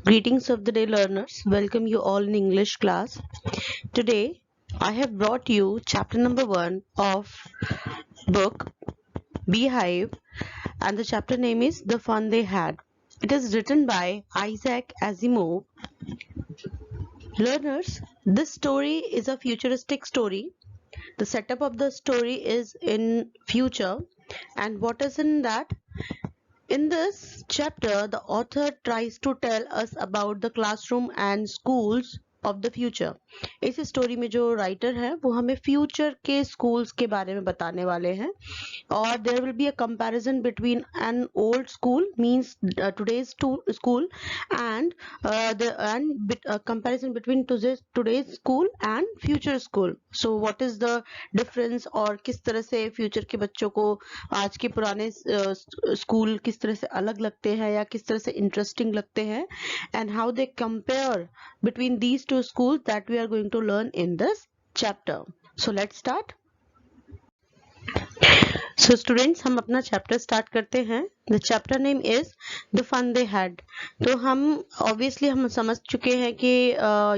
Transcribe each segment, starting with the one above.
Greetings of the day, learners. Welcome you all in English class. Today, I have brought you chapter number 1 of book Beehive, and the chapter name is The Fun They Had. It is written by Isaac Asimov. Learners, this story is a futuristic story. The setup of the story is in future, and what is in that? In this chapter, the author tries to tell us about the classroom and schools of the future. इस story में जो writer है वो हमें future के schools के बारे में बताने वाले हैं और there will be a comparison between an old school means today's school and comparison between today's school and future school. So what is the difference और किस तरह से फ्यूचर के बच्चों को आज के पुराने स्कूल किस तरह से अलग लगते हैं या किस तरह से इंटरेस्टिंग लगते हैं and how they compare between these two schools that we are going to learn in this chapter. So let's start. So students, हम अपना चैप्टर स्टार्ट करते हैं. The chapter name is The Fun They Had. तो हम obviously हम समझ चुके हैं कि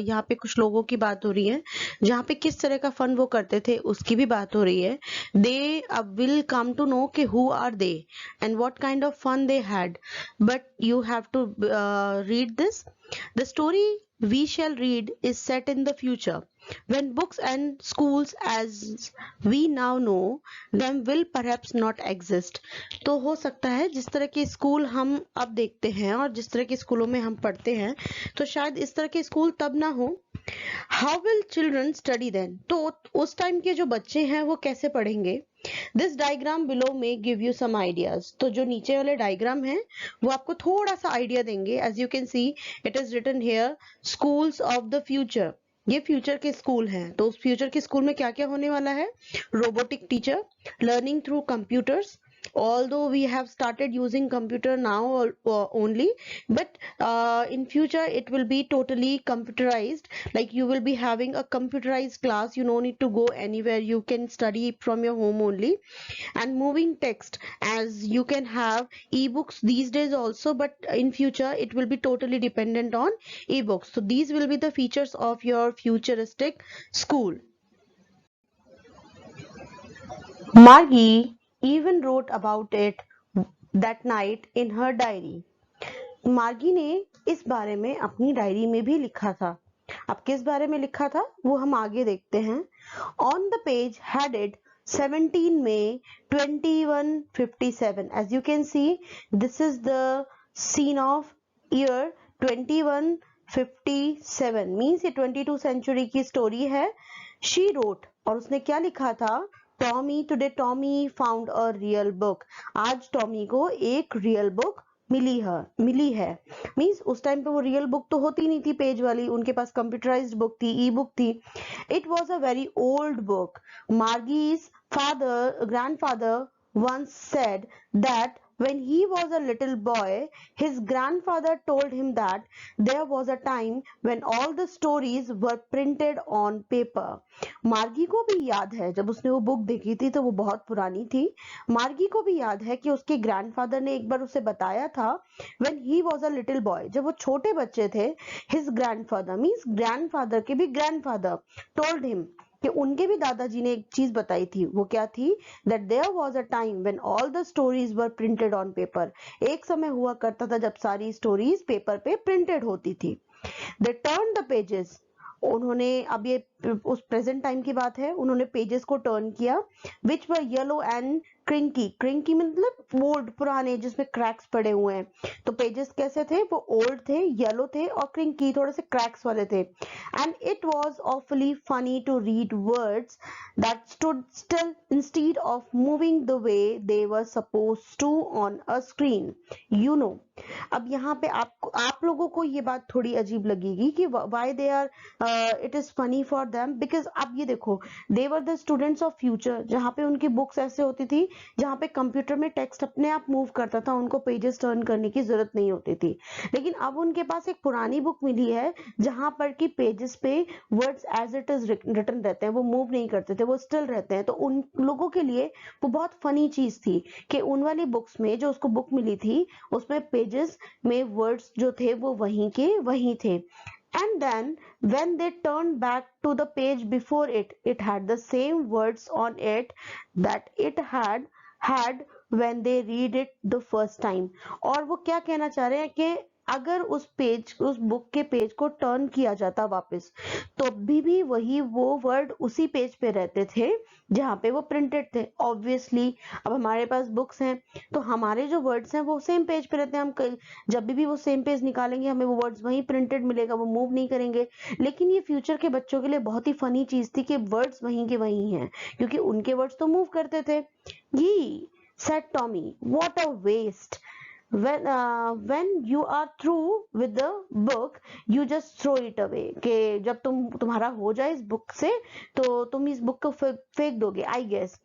यहाँ पे कुछ लोगों की बात हो रही है जहाँ पे किस तरह का फन वो करते थे उसकी भी बात हो रही है. They will come to know कि who are they and what kind of fun they had. But you have to read this. The story we shall read is set in the future when books and schools as we now know them will perhaps not exist. तो हो सकता है जिस तरह के school हम अब देखते हैं और जिस तरह के स्कूलों में हम पढ़ते हैं तो शायद इस तरह के स्कूल तब ना हो. How will children study then? तो उस टाइम के जो बच्चे हैं वो कैसे पढ़ेंगे? This diagram below may give you some ideas. तो जो नीचे वाले डायग्राम है वो आपको थोड़ा सा आइडिया देंगे. As you can see, it is written here, schools of the future. ये फ्यूचर के स्कूल हैं. तो उस फ्यूचर के स्कूल में क्या क्या होने वाला है? Robotic teacher, learning through computers, although we have started using computer now only, but in future it will be totally computerized, like you will be having a computerized class. You no need to go anywhere, you can study from your home only. And moving text, as you can have ebooks these days also, but in future it will be totally dependent on ebooks. So these will be the features of your futuristic school. Margie even wrote about it that night in her diary. मार्गी ने इस बारे में अपनी diary में भी लिखा था. अब किस बारे में लिखा था वो हम आगे देखते हैं. On the page headed 17 May 2157. As you can see, this is the scene of year 2157. Means ये 22 century की स्टोरी है. She wrote, और उसने क्या लिखा था? today Tommy found a real book. आज टॉमी को एक रियल बुक मिली है. मीन्स उस टाइम पे वो रियल बुक तो होती नहीं थी पेज वाली, उनके पास कंप्यूटराइज्ड बुक थी, ई बुक थी. It was a very old book. Margie's grandfather once said that when he was a little boy, his grandfather told him that there was a time when all the stories were printed on paper. मार्गी को भी याद है जब उसने वो book देखी थी तो वो बहुत पुरानी थी. मार्गी को भी याद है कि उसके ग्रैंडफादर ने एक बार उसे बताया था when he was a little boy, जब वो छोटे बच्चे थे. his grandfather means ग्रैंडफादर के भी ग्रैंडफादर told him कि उनके भी दादाजी ने एक चीज बताई थी. वो क्या थी? that there was a time when all the stories were printed on paper. एक समय हुआ करता था जब सारी स्टोरीज पेपर पे प्रिंटेड होती थी. they turned the pages. उन्होंने, अब ये उस प्रेजेंट टाइम की बात है, उन्होंने पेजेस को टर्न किया. which were yellow and क्रिंकी मतलब ओल्ड पुराने जिसमें क्रैक्स पड़े हुए हैं. तो पेजेस कैसे थे? वो ओल्ड थे, येलो थे और क्रिंकी थोड़े से क्रैक्स वाले थे. And it was awfully funny to read words that stood still instead of moving the way they were supposed to on a screen. You know, अब यहाँ पे आप लोगों को ये बात थोड़ी अजीब लगेगी कि why they are it is funny for them, because अब ये देखो, they were the students of future, जहाँ पे उनकी बुक्स ऐसे होती थी जहाँ पे कंप्यूटर में टेक्स्ट अपने आप मूव करता था, उनको पेजेस टर्न करने की जरूरत नहीं होती थी. लेकिन अब उनके पास एक पुरानी बुक मिली है जहां पर कि पेजेस पे words as it is written रहते हैं, वो मूव नहीं करते थे, वो स्टिल रहते हैं. तो उन लोगों के लिए वो बहुत फनी चीज थी कि उन वाली बुक्स में जो उसको बुक मिली थी उसमें पेजेस में वर्ड्स जो थे वो वहीं के वहीं थे. And then when they turned back to the page before it, it had the same words on it that it had when they read it the first time. और वो क्या कहना चाह रहे हैं कि अगर उस बुक के पेज को टर्न किया जाता वापस, तो भी वही वो वर्ड उसी पेज पे रहते थे जहाँ पे वो प्रिंटेड थे. ऑब्वियसली अब हमारे पास बुक्स हैं तो हमारे जो वर्ड्स हैं वो सेम पेज पे रहते हैं. हम जब भी वो सेम पेज निकालेंगे हमें वो वर्ड्स वहीं प्रिंटेड मिलेगा, वो मूव नहीं करेंगे. लेकिन ये फ्यूचर के बच्चों के लिए बहुत ही फनी चीज थी कि वर्ड्स वहीं के वहीं हैं, क्योंकि उनके वर्ड्स तो मूव करते थे. ये said Tommy, what a waste. When you are through with the book, you just throw it away. कि जब तुम्हारा हो जाए इस बुक से तो तुम इस बुक को फेंक दोगे. I guess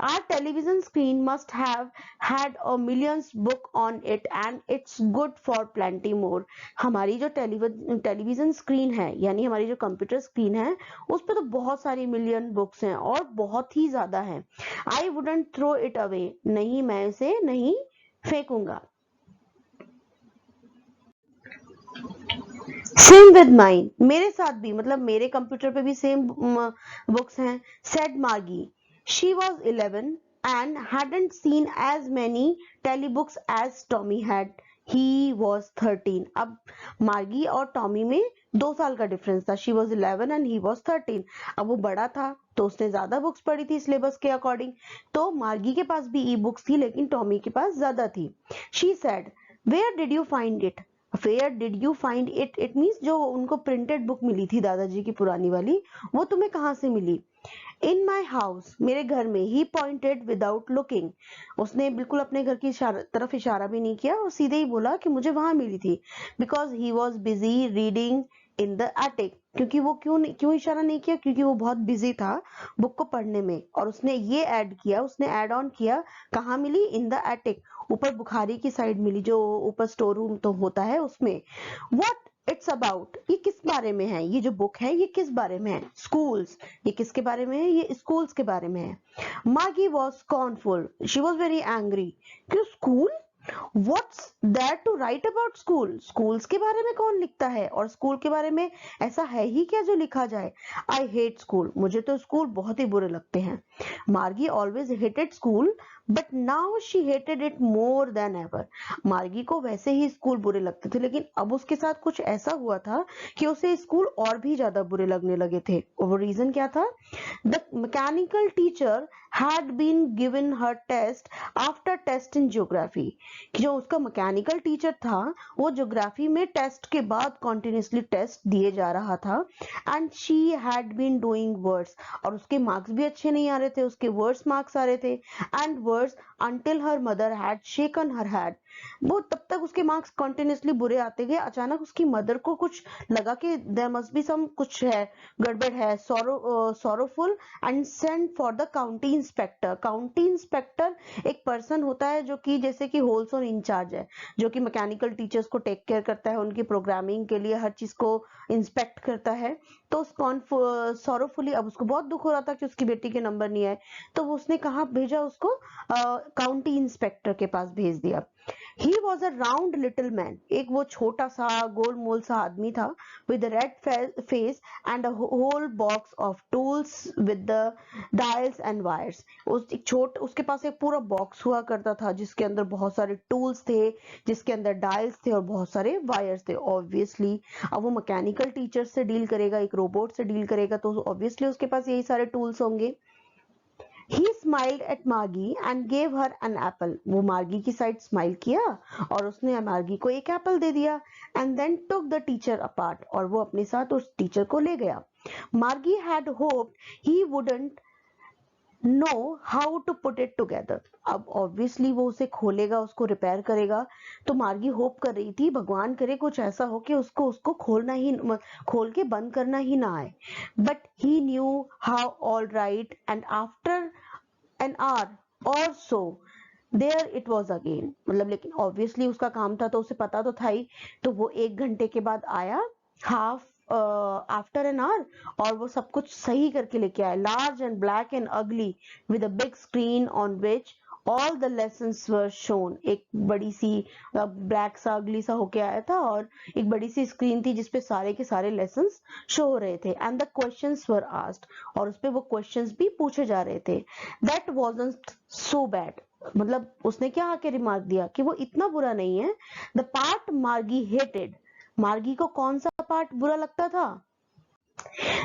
our television screen must have had a millions book on it and it's good for plenty more. हमारी जो टेलीविजन स्क्रीन है, यानी हमारी जो कंप्यूटर स्क्रीन है, उस पर तो बहुत सारी मिलियन बुक्स हैं और बहुत ही ज्यादा हैं. I wouldn't throw it away. नहीं, मैं इसे नहीं फेंकूंगा. सेम विद माइन, मेरे साथ भी, मतलब मेरे कंप्यूटर पे भी सेम बुक्स हैं. सेड मार्गी, she was 11 and hadn't seen as many telebooks as Tommy had. He was 13. अब मार्गी और टॉमी में 2 साल का डिफरेंस था. She was 11 and he was 13. अब वो बड़ा था तो उसने ज्यादा बुक्स पढ़ी थी सिलेबस के अकॉर्डिंग. तो मार्गी के पास भी ई बुक्स थी लेकिन टॉमी के पास ज्यादा थी. She said, where did you find it? Where did you find it? It means जो उनको प्रिंटेड बुक मिली थी दादाजी की पुरानी वाली, वो तुम्हें कहाँ से मिली? इन माई हाउस, मेरे घर में. ही पॉइंटेड विदाउट लुकिंग, उसने बिल्कुल अपने घर की तरफ इशारा भी नहीं किया और सीधे ही बोला कि मुझे वहां मिली थी. Because he was busy reading in the attic, क्योंकि वो क्यों इशारा नहीं किया? क्योंकि वो बहुत बिजी था बुक को पढ़ने में. और उसने ये ऐड किया, उसने ऐड ऑन किया, कहाँ मिली? इन द एटिक, ऊपर बुखारी की साइड मिली, जो ऊपर स्टोर रूम तो होता है उसमें. व्हाट इट्स अबाउट, ये किस बारे में है? ये जो बुक है ये किस बारे में है? स्कूल्स. ये किसके बारे में है? ये स्कूल्स के बारे में है. Margie was scornful, she was very angry. क्यों school? What's there to write about school? Schools के बारे में कौन लिखता है? और स्कूल के बारे में ऐसा है ही क्या जो लिखा जाए? I hate school, मुझे तो स्कूल बहुत ही बुरे लगते हैं. मार्गी always hated school, but now she hated it more than ever. मार्गी को वैसे ही स्कूल बुरे लगते थे, लेकिन अब उसके साथ कुछ ऐसा हुआ था कि उसे स्कूल और भी ज्यादा बुरे लगने लगे थे. और वो रीजन क्या था? The mechanical teacher had been given her test after test in geography. कि जो उसका मैकेनिकल टीचर था वो ज्योग्राफी में टेस्ट के बाद कॉन्टिन्यूसली टेस्ट दिए जा रहा था. And she had been doing words, और उसके मार्क्स भी अच्छे नहीं आ रहे थे, उसके वर्ड्स मार्क्स आ रहे थे. And words until her mother had shaken her had, वो तब तक उसके मार्क्स कॉन्टिन्यूसली बुरे आते गए. अचानक उसकी मदर को कुछ लगा कि देयर मस्ट बी सम, कुछ है, गड़बड़ है. Sorrowful and sent for the county inspector. County inspector एक पर्सन होता है जो कि जैसे कि होलसोल इंचार्ज है, जो कि मैकेनिकल टीचर्स को टेक केयर करता है, उनकी प्रोग्रामिंग के लिए हर चीज को इंस्पेक्ट करता है. तो सॉरोफुली अब उसको बहुत दुख हो रहा था कि उसकी बेटी के नंबर नहीं आए, तो उसने कहा भेजा उसको, काउंटी इंस्पेक्टर के पास भेज दिया. He was a round little man, एक वो छोटा सा गोल मोल सा आदमी था, with a red face and a whole box of tools with the dials and wires. उसके पास एक पूरा बॉक्स हुआ करता था जिसके अंदर बहुत सारे टूल्स थे, जिसके अंदर डायल्स थे और बहुत सारे वायर्स थे. ऑब्वियसली अब वो मैकेनिकल टीचर से डील करेगा, एक रोबोट से डील करेगा, तो ऑब्वियसली उसके पास यही सारे टूल्स होंगे. He smiled at Margie and gave her an apple. वो मार्गी की साइड स्माइल किया और उसने मार्गी को एक एप्पल दे दिया. And then took the teacher apart, और वो अपने साथ उस टीचर को ले गया. Margie had hoped he wouldn't know how to put it together. अब ऑब्वियसली वो उसे खोलेगा, उसको रिपेयर करेगा, तो मार्गी होप कर रही थी भगवान करे कुछ ऐसा हो कि उसको खोल के बंद करना ही ना आए. But he knew how all right, and after an hour or so there it was again. मतलब लेकिन ऑब्वियसली उसका काम था तो उसे पता तो था ही, तो वो 1 घंटे के बाद आया, हाफ आफ्टर एन आवर, और वो सब कुछ सही करके लेके आया. लार्ज एंड ब्लैक एंड अगली with a big screen on which all the lessons were shown. एक बड़ी सी ब्लैक सा अगली सा होके आया था और एक बड़ी सी स्क्रीन थी जिसपे सारे के सारे लेसन्स शो हो रहे थे। And the questions were asked, और उसपे वो क्वेश्चंस भी पूछे जा रहे थे। दैट वाजंट सो बैड, मतलब उसने क्या आके रिमार्क दिया कि वो इतना बुरा नहीं है। द पार्ट मार्गी हेटेड, मार्गी को कौन सा पार्ट बुरा लगता था?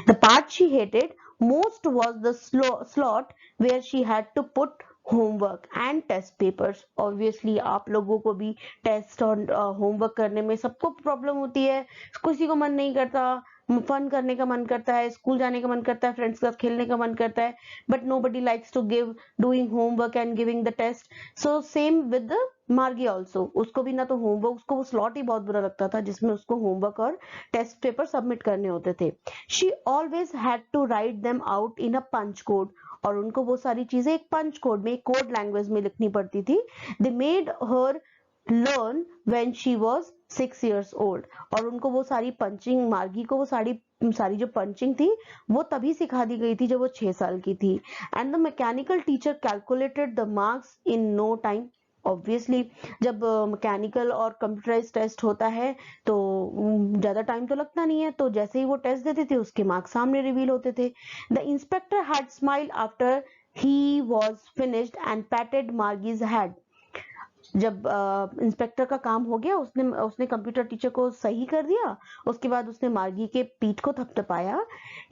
The part she hated most was the slot where she had to put homework and test papers. Obviously आप लोगों को भी टेस्ट और होमवर्क करने में सबको प्रॉब्लम होती है, किसी को मन नहीं करता, फन करने का मन करता है, स्कूल जाने का मन करता है, फ्रेंड्स के साथ खेलने का मन करता है, but nobody likes to give doing homework and giving the test. So same with the मार्गी ऑल्सो, उसको भी ना तो होमवर्क, उसको वो स्लॉट ही बहुत बुरा लगता था जिसमें उसको होमवर्क और टेस्ट पेपर सबमिट करने होते थे। She always had to write them out in a punch code, और उनको वो सारी चीजें एक पंच कोड में, एक कोड लैंग्वेज में लिखनी पड़ती थी। They made her learn when she was 6 years old, और उनको वो सारी पंचिंग, मार्गी को वो सारी जो पंचिंग थी वो तभी सिखा दी गई थी जब वो 6 साल की थी। And the mechanical teacher calculated the marks in no time. Obviously जब मैकेनिकल और कंप्यूटराइज टेस्ट होता है तो ज्यादा टाइम तो लगता नहीं है, तो जैसे ही वो टेस्ट देते थे उसके मार्क्स सामने रिवील होते थे। The inspector had smiled after he was finished and patted Margie's head. जब इंस्पेक्टर का काम हो गया, उसने कंप्यूटर टीचर को सही कर दिया, उसके बाद उसने मार्गी के पीठ को थपथपाया।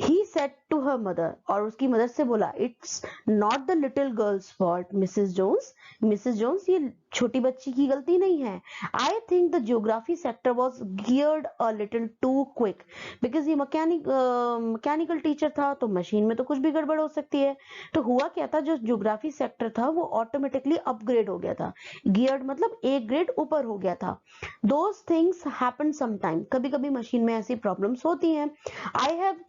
He said to her mother, और उसकी मदर से बोला, it's not the little girl's fault Mrs Jones, Mrs Jones ये छोटी बच्ची की गलती नहीं है। I think the geography sector was geared a little too quick, because ये मैकेनिकल टीचर था तो मशीन में तो कुछ भी गड़बड़ हो सकती है। तो हुआ क्या था, जो ज्योग्राफी सेक्टर था वो ऑटोमेटिकली अपग्रेड हो गया था। गियर्ड मतलब एक ग्रेड ऊपर हो गया था। दोज थिंग्स हैपन समटाइम, कभी कभी मशीन में ऐसी प्रॉब्लम्स होती हैं। I have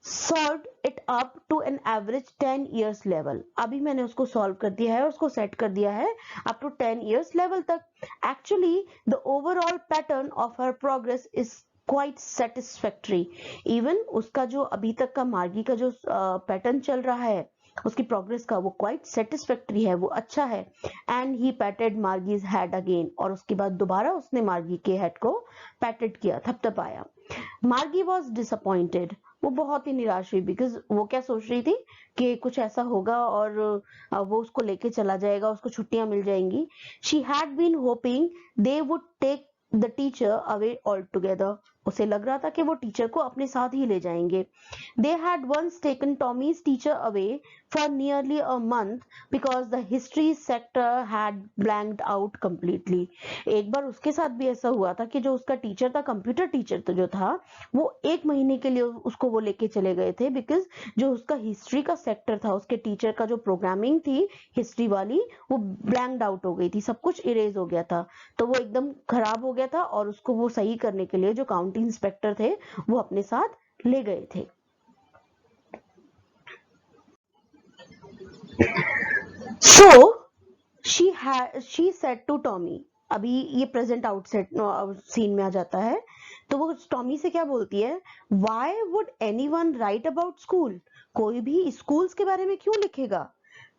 solved it up to an average 10 years level, अभी मैंने उसको सॉल्व कर दिया है, उसको सेट कर दिया है up to 10 years level तक। Actually the overall pattern of her progress is quite satisfactory, even उसका जो अभी तक का मार्गी का जो पैटर्न चल रहा है उसकी प्रोग्रेस का, वो क्वाइट सेटिस्फैक्टरी है, वो अच्छा है। And he patted Margie's head again, और उसके बाद दोबारा उसने मार्गी के हेड को पैटेड किया, थपथपाया। मार्गी वॉज डिसअपॉइंटेड, वो बहुत ही निराश हुई, बिकॉज वो क्या सोच रही थी कि कुछ ऐसा होगा और वो उसको लेके चला जाएगा, उसको छुट्टियां मिल जाएंगी। She had been hoping they would take the teacher away altogether, उसे लग रहा था कि वो टीचर को अपने साथ ही ले जाएंगे। They had once taken Tommy's teacher away for nearly a month because the history sector had blanked out completely. एक बार उसके साथ भी ऐसा हुआ था कि जो उसका टीचर था, कंप्यूटर टीचर तो जो था, वो 1 महीने के लिए उसको वो लेके चले गए थे, बिकॉज जो उसका हिस्ट्री का सेक्टर था, उसके टीचर का जो प्रोग्रामिंग थी हिस्ट्री वाली, वो ब्लैंक्ड आउट हो गई थी, सब कुछ इरेज हो गया था, तो वो एकदम खराब हो गया था, और उसको वो सही करने के लिए जो काउंटी इंस्पेक्टर थे वो अपने साथ ले गए थे। So she said to Tommy, अभी ये प्रेजेंट आउटसेट सीन में आ जाता है, तो वो टॉमी से क्या बोलती है, Why would anyone write about school? कोई भी स्कूल्स के बारे में क्यों लिखेगा?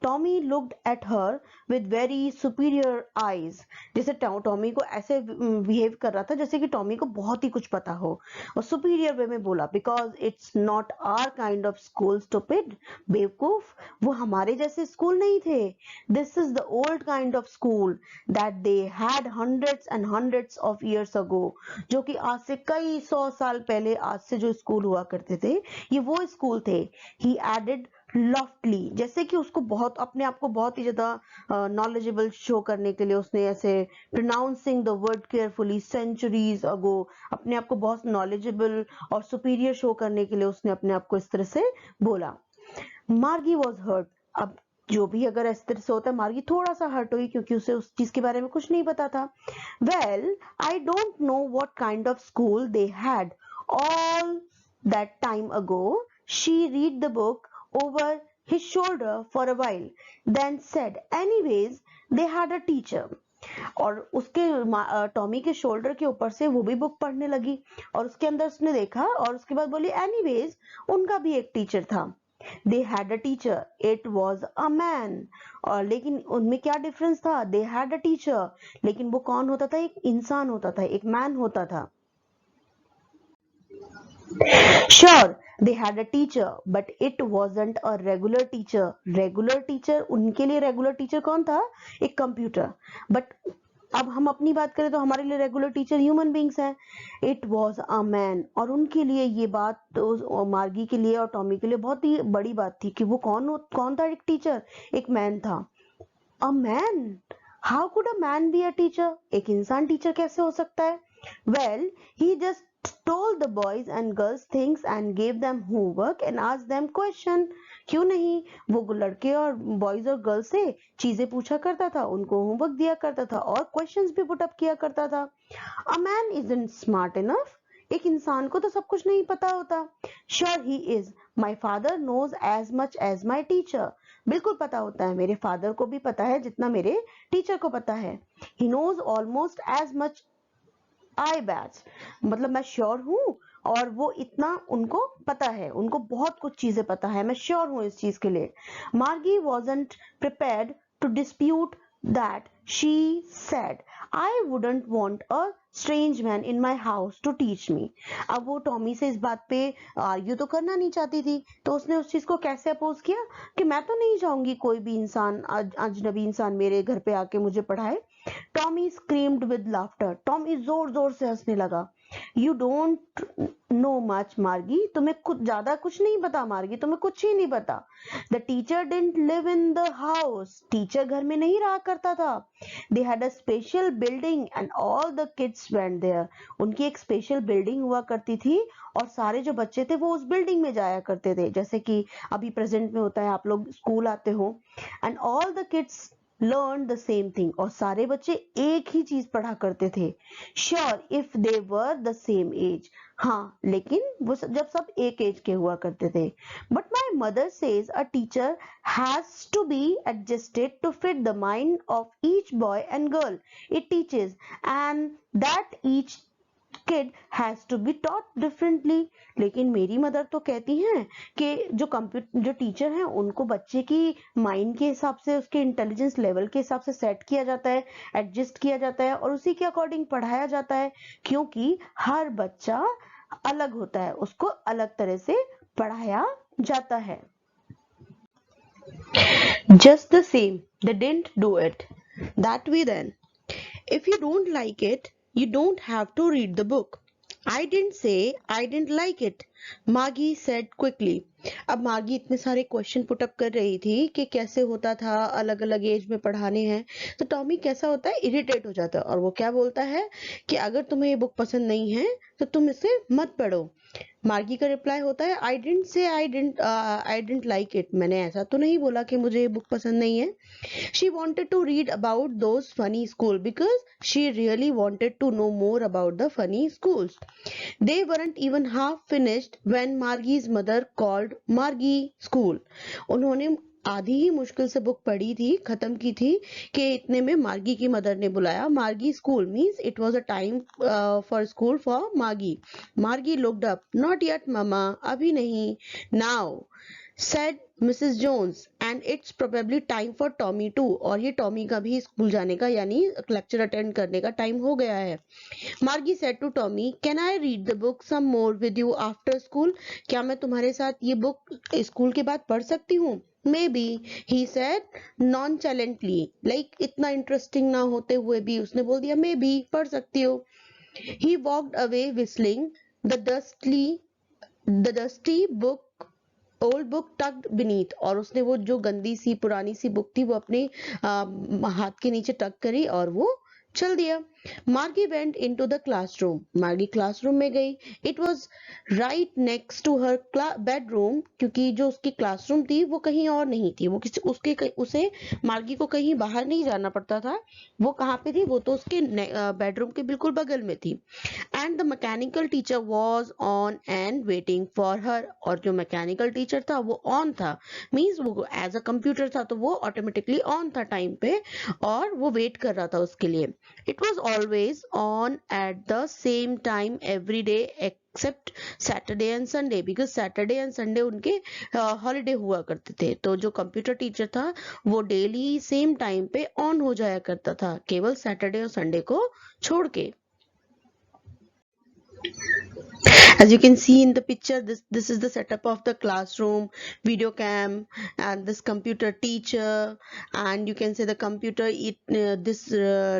Tommy looked at her with very superior eyes, जैसे टॉमी को ऐसे बिहेव कर रहा था जैसे कि टॉमी को बहुत ही कुछ पता हो, और सुपीरियर वे में बोला, because it's not our kind of school stupid, बेवकूफ, वो हमारे जैसे स्कूल नहीं थे। This is the old kind of school that they had hundreds and hundreds of years ago, जो कि आज से कई 100 साल पहले आज से जो स्कूल हुआ करते थे, ये वो स्कूल थे। ही एडेड लॉफ्टली, जैसे कि उसको बहुत अपने आप को बहुत ही ज्यादा नॉलेजेबल शो करने के लिए उसने ऐसे pronouncing the word carefully centuries ago, अपने आप को बहुत नॉलेजेबल और सुपीरियर शो करने के लिए उसने अपने आप को इस तरह से बोला। मार्गी वॉज हर्ट, अब जो भी अगर इस तरह से होता है, मार्गी थोड़ा सा हर्ट हुई क्योंकि उसे उस चीज के बारे में कुछ नहीं पता था। Well I don't know what kind of school they had all that time ago, she read the book over his shoulder for a while, then said, anyways, they had a teacher. और उसके Tommy के shoulder के ऊपर से वो भी book पढ़ने लगी, और उसके अंदर उसने देखा, और उसके बाद बोली, एनीवेज, उनका भी एक टीचर था। They had a teacher, it was a man. और लेकिन उनमें क्या डिफरेंस था? दे हैड अ टीचर, लेकिन वो कौन होता था? एक इंसान होता था, एक मैन होता था। Sure, they had a teacher, but it wasn't a regular teacher. Regular teacher, उनके लिए regular teacher कौन था? एक कंप्यूटर। But अब हम अपनी बात करें तो हमारे लिए रेगुलर टीचर ह्यूमन बींग्स हैं। इट वॉज अ मैन, और उनके लिए ये बात तो मार्गी के लिए और टॉमी के लिए बहुत ही बड़ी बात थी कि वो कौन था? एक टीचर, एक मैन था। A man, how could a man be a teacher? एक इंसान टीचर कैसे हो सकता है? Well, he just told the boys and girls things and gave them homework and asked them question। क्यों नहीं, वो लड़के और बॉयज और गर्ल्स से चीजें पूछा करता था, उनको होमवर्क दिया करता था और क्वेश्चंस भी पुट अप किया करता था। A man isn't smart enough, एक इंसान को तो सब कुछ नहीं पता होता। Sure he is, my father knows as much as my teacher, बिल्कुल पता होता है, मेरे फादर को भी पता है जितना मेरे टीचर को पता है। He knows almost as much I bet, मतलब मैं श्योर हूं और वो इतना उनको पता है, उनको बहुत कुछ चीजें पता है, मैं श्योर हूं इस चीज के लिए। Margie wasn't prepared to dispute that, she said I wouldn't want a strange man in my house to teach me. अब वो टॉमी से इस बात पे आर्ग्यू तो करना नहीं चाहती थी, तो उसने उस चीज को कैसे अपोज किया कि मैं तो नहीं चाहूंगी कोई भी इंसान, अजनबी इंसान मेरे घर पे आके मुझे पढ़ाए। Tommy screamed with laughter, Tommy जोर जोर से हंसने लगा। यू डोंट नो मच मार्गी, तुम्हें कुछ ज्यादा कुछ नहीं पता मार्गी, तुम्हें कुछ ही नहीं पता। The teacher didn't live in the house, teacher घर में नहीं रहा करता था। They had a special building and all the kids went there, उनकी एक स्पेशल बिल्डिंग हुआ करती थी और सारे जो बच्चे थे वो उस बिल्डिंग में जाया करते थे, जैसे कि अभी प्रेजेंट में होता है, आप लोग स्कूल आते हो। And all the kids learned the same thing, और सारे बच्चे एक ही चीज पढ़ा करते थे। Sure, if they were the same age, हाँ लेकिन वो जब सब एक एज के हुआ करते थे। But my mother says a teacher has to be adjusted to fit the mind of each boy and girl it teaches, and that each kid has to be taught differently। लेकिन मेरी mother तो कहती हैं कि जो teacher हैं उनको बच्चे की माइंड के हिसाब से, उसके इंटेलिजेंस लेवल के हिसाब से सेट किया जाता है, एडजस्ट किया जाता है और उसी के अकॉर्डिंग पढ़ाया जाता है, क्योंकि हर बच्चा अलग होता है, उसको अलग तरह से पढ़ाया जाता है। Just the same, they didn't do it that way then. If you don't like it, you don't have to read the book. I didn't say I didn't like it, मागी said quickly। अब मागी इतने सारे question put up कर रही थी कि कैसे होता था, अलग अलग एज में पढ़ाने हैं, तो टॉमी कैसा होता है, इरिटेट हो जाता है और वो क्या बोलता है कि अगर तुम्हें ये बुक पसंद नहीं है तो तुम इसे मत पढ़ो। मार्गी का रिप्लाई होता है I didn't say I didn't like it, मैंने ऐसा तो नहीं बोला कि मुझे ये बुक पसंद नहीं है। She wanted to read about those funny schools because she really wanted to know more about the funny schools. They weren't even half finished when Margie's mother called Margie school. उन्होंने आधी ही मुश्किल से book पढ़ी थी, खत्म की थी कि इतने में मार्गी की मदर ने बुलाया। मार्गी school means it was a time for school for मार्गी। मार्गी looked up, not yet mama, अभी नहीं। Now said Mrs. Jones, and it's probably time for Tommy too, और ये टॉमी का भी स्कूल जाने का यानी लेक्चर अटेंड करने का टाइम हो गया है। मार्गी said to Tommy, can I read the book some more with you after school? क्या मैं तुम्हारे साथ ये बुक स्कूल के बाद पढ़ सकती हूँ? Maybe, he said nonchalantly, like इतना इंटरेस्टिंग ना होते हुए भी उसने बोल दिया maybe, पढ़ सकती हो। He walked away whistling the dusty book, old book tucked beneath, और उसने वो जो गंदी सी पुरानी सी बुक थी वो अपने हाथ के नीचे टक करी और वो चल दिया। Margie went into the classroom, Margie classroom में गई। It was right next to her bedroom, क्योंकि जो उसकी क्लासरूम थी वो कहीं और नहीं थी, वो उसे मार्गी को कहीं बाहर नहीं जाना पड़ता था। वो कहाँ पे थी, वो तो उसके बेडरूम के बिल्कुल बगल में थी। And the mechanical teacher was on and waiting for her, और जो मैकेनिकल टीचर था वो ऑन था, मीन्स वो एज अ कंप्यूटर था तो वो ऑटोमेटिकली ऑन था टाइम पे और वो वेट कर रहा था उसके लिए। It was always on at the same time every day except Saturday and Sunday, because Saturday and Sunday उनके हॉलीडे हुआ करते थे। तो जो कंप्यूटर टीचर था वो डेली सेम टाइम पे ऑन हो जाया करता था, केवल सैटरडे और संडे को छोड़ के। As you can see in the picture, this is the setup of the classroom, video cam, and this computer teacher, and you can say the computer, this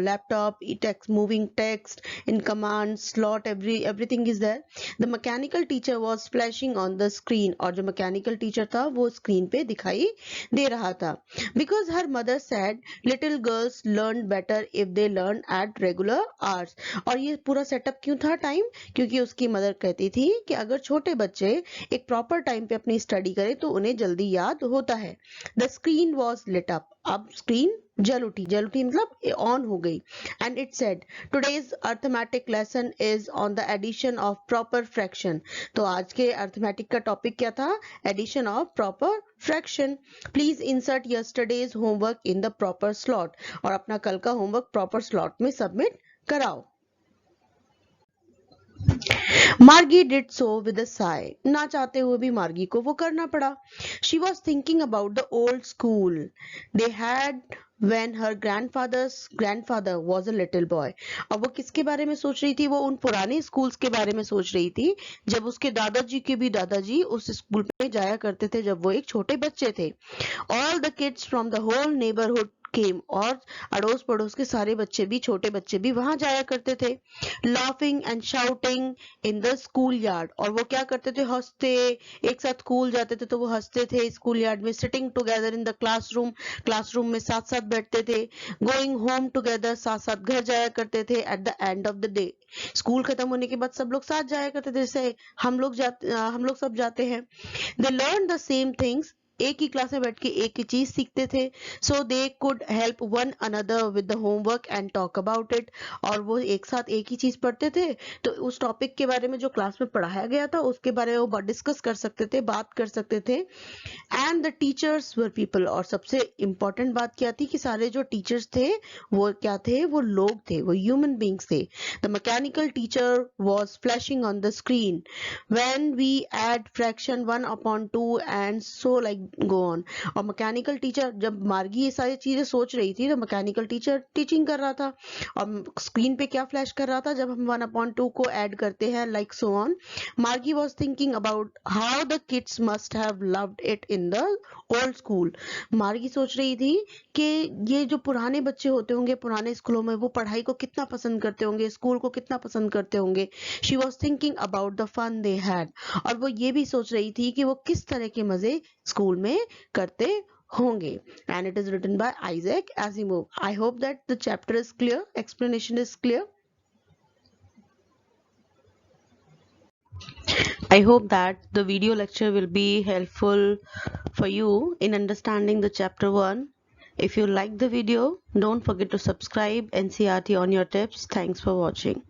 laptop, moving text in command slot, everything is there. The mechanical teacher was flashing on the screen, और जो mechanical teacher था वो screen पे दिखाई दे रहा था। Because her mother said little girls learn better if they learn at regular hours। और ये पूरा setup क्यों था टाइम? क्योंकि उसकी मदर कहती थी कि अगर छोटे बच्चे एक प्रॉपर टाइम पे अपनी स्टडी करें तो उन्हें जल्दी याद होता है। The screen was lit up, अब स्क्रीन जल उठी मतलब ऑन हो गई। And it said today's arithmetic lesson is on the addition of proper fraction. तो आज के अर्थमेटिक का टॉपिक क्या था? Addition of proper fraction. Please insert yesterday's homework in the proper slot, और अपना कल का होमवर्क प्रॉपर स्लॉट में सबमिट कराओ। Margie did so with a sigh, ना चाहते हुए भी मार्गी को वो करना पड़ा। She was thinking about the old school they had when her grandfather was a little boy। अब वो किसके बारे में सोच रही थी? वो उन पुराने स्कूल्स के बारे में सोच रही थी जब उसके दादाजी के भी दादाजी उस स्कूल में जाया करते थे जब वो एक छोटे बच्चे थे। All the kids from the whole neighborhood came, और अड़ोस पड़ोस के सारे बच्चे भी, छोटे बच्चे भी वहां जाया करते थे। Laughing and shouting in the school yard, और वो क्या करते थे? हंसते, एक साथ स्कूल जाते थे तो वो हंसते थे स्कूल यार्ड में। Sitting together in the classroom में साथ साथ बैठते थे। Going home together, साथ साथ घर जाया करते थे। At the end of the day, school खत्म होने के बाद सब लोग साथ जाया करते थे, जैसे हम लोग सब जाते हैं। They learned the same things, एक ही क्लास में बैठ के एक ही चीज सीखते थे। So they could help one another with the homework and talk about it, और वो एक साथ एक ही चीज पढ़ते थे तो उस टॉपिक के बारे में जो क्लास में पढ़ाया गया था उसके बारे में वो डिस्कस कर सकते थे, बात कर सकते थे। And the teachers were people, और सबसे इंपॉर्टेंट बात क्या थी कि सारे जो टीचर्स थे वो क्या थे? वो लोग थे, वो ह्यूमन बींग्स थे। The mechanical teacher was flashing on the screen when we add fraction 1/2 and so like go on. और मैकेनिकल टीचर, जब मार्गी ये सारी चीजें सोच रही थी तो मैकेनिकल टीचर टीचिंग कर रहा था, और स्क्रीन पे क्या फ्लैश कर रहा था? जब हम 1/2 को ऐड करते हैं लाइक सो ऑन। मार्गी was thinking about how the kids must have loved it in the old school. मार्गी सोच रही थी कि ये जो पुराने बच्चे होते होंगे पुराने स्कूलों में, वो पढ़ाई को कितना पसंद करते होंगे, स्कूल को कितना पसंद करते होंगे। She was thinking about the fun they had, और वो ये भी सोच रही थी कि वो किस तरह के मजे स्कूल में करते होंगे। And it is written by Isaac Asimov. I hope that the chapter is clear, explanation is clear. I hope that the video lecture will be helpful for you in understanding the chapter 1. If you like the video, don't forget to subscribe NCERT on your tips. Thanks for watching.